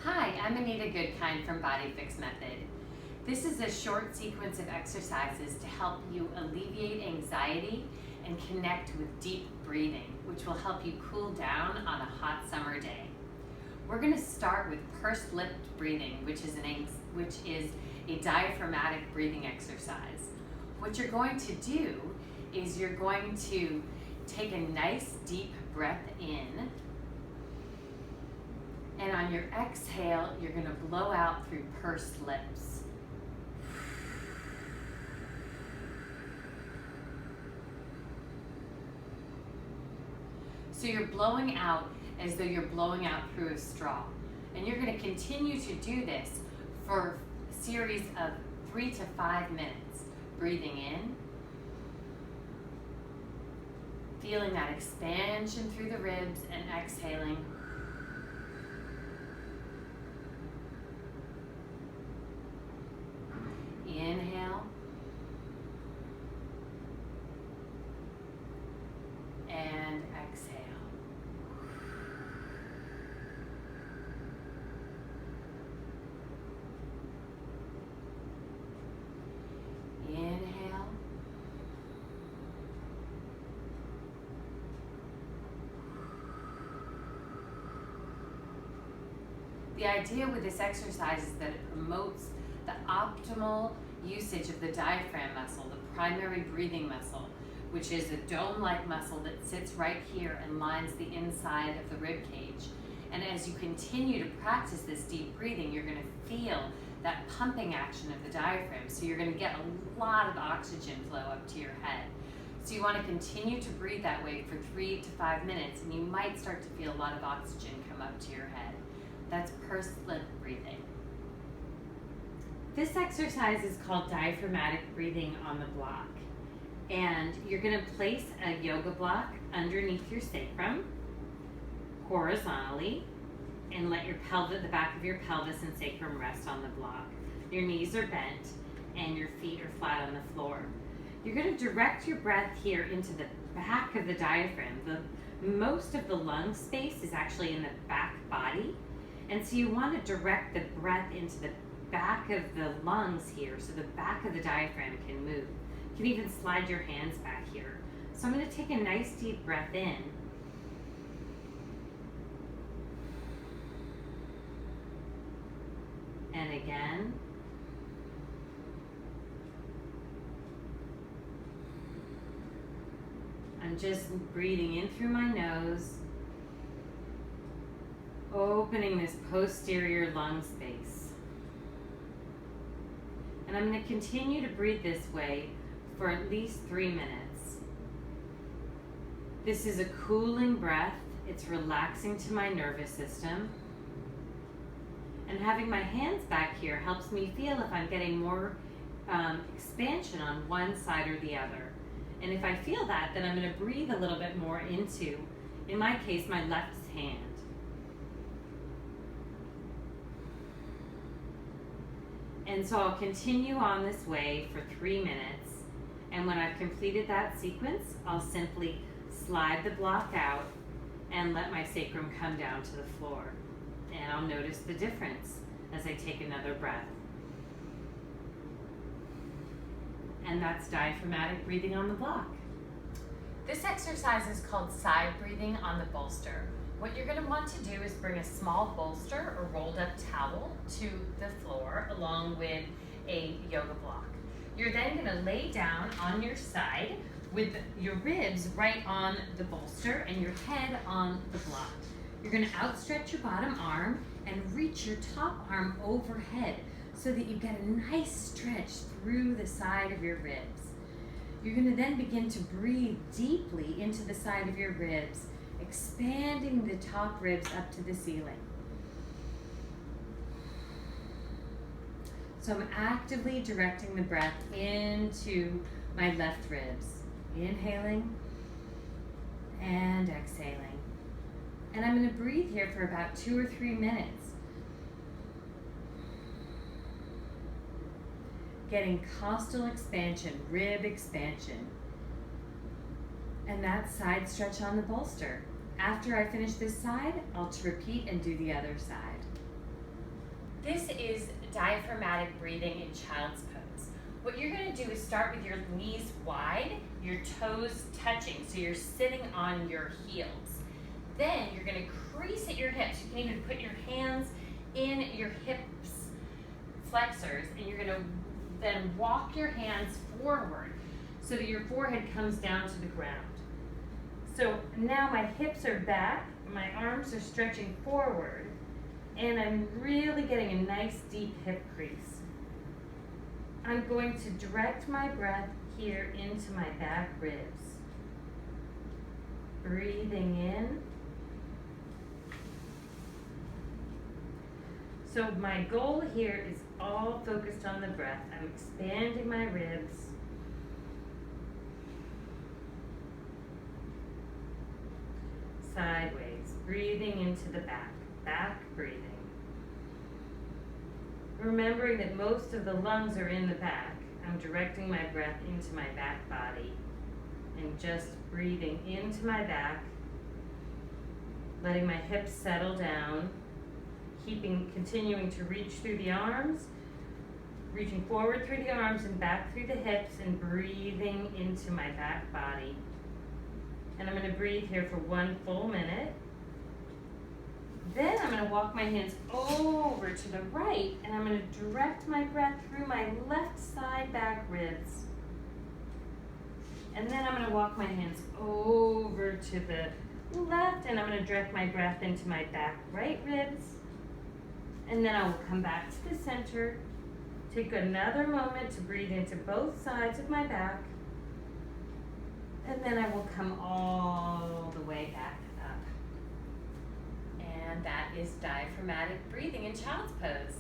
Hi, I'm Anita Goodkind from BodyFix Method. This is a short sequence of exercises to help you alleviate anxiety and connect with deep breathing, which will help you cool down on a hot summer day. We're going to start with pursed lipped breathing, which is a diaphragmatic breathing exercise. What you're going to do is you're going to take a nice deep breath in, and on your exhale, you're going to blow out through pursed lips. So you're blowing out as though you're blowing out through a straw. And you're going to continue to do this for a series of 3 to 5 minutes. Breathing in, feeling that expansion through the ribs, and exhaling. Inhale and exhale. Inhale The idea with this exercise is that it promotes the optimal usage of the diaphragm muscle, the primary breathing muscle, which is a dome-like muscle that sits right here and lines the inside of the rib cage. And as you continue to practice this deep breathing, you're going to feel that pumping action of the diaphragm. So you're going to get a lot of oxygen flow up to your head. So you want to continue to breathe that way for 3 to 5 minutes, and you might start to feel a lot of oxygen come up to your head. That's pursed lip breathing. This exercise is called diaphragmatic breathing on the block. And you're going to place a yoga block underneath your sacrum, horizontally, and let your the back of your pelvis and sacrum rest on the block. Your knees are bent and your feet are flat on the floor. You're going to direct your breath here into the back of the diaphragm. Most of the lung space is actually in the back body. And so you want to direct the breath into the back of the lungs here so the back of the diaphragm can move. You can even slide your hands back here. So I'm going to take a nice deep breath in. And again. I'm just breathing in through my nose, opening this posterior lung space. And I'm going to continue to breathe this way for at least 3 minutes. This is a cooling breath. It's relaxing to my nervous system. And having my hands back here helps me feel if I'm getting more expansion on one side or the other. And if I feel that, then I'm going to breathe a little bit more into, in my case, my left hand. And so I'll continue on this way for 3 minutes. And when I've completed that sequence, I'll simply slide the block out and let my sacrum come down to the floor. And I'll notice the difference as I take another breath. And that's diaphragmatic breathing on the block. This exercise is called side breathing on the bolster. What you're going to want to do is bring a small bolster or rolled up towel to the floor along with a yoga block. You're then going to lay down on your side with your ribs right on the bolster and your head on the block. You're going to outstretch your bottom arm and reach your top arm overhead so that you get a nice stretch through the side of your ribs. You're going to then begin to breathe deeply into the side of your ribs, expanding the top ribs up to the ceiling. So I'm actively directing the breath into my left ribs. Inhaling and exhaling. And I'm going to breathe here for about 2 or 3 minutes. Getting costal expansion, rib expansion. And that side stretch on the bolster. After I finish this side, I'll repeat and do the other side. This is diaphragmatic breathing in child's pose. What you're going to do is start with your knees wide, your toes touching, so you're sitting on your heels. Then you're going to crease at your hips. You can even put your hands in your hips flexors, and you're going to then walk your hands forward so that your forehead comes down to the ground. So now my hips are back, my arms are stretching forward, and I'm really getting a nice deep hip crease. I'm going to direct my breath here into my back ribs. Breathing in. So my goal here is all focused on the breath. I'm expanding my ribs. Sideways, breathing into the back, back breathing. Remembering that most of the lungs are in the back, I'm directing my breath into my back body and just breathing into my back, letting my hips settle down, continuing to reach through the arms, reaching forward through the arms and back through the hips, and breathing into my back body. And I'm going to breathe here for 1 full minute. Then I'm going to walk my hands over to the right, and I'm going to direct my breath through my left side back ribs. And then I'm going to walk my hands over to the left, and I'm going to direct my breath into my back right ribs. And then I will come back to the center, take another moment to breathe into both sides of my back, and then I will come all the way back up. And that is diaphragmatic breathing in child's pose.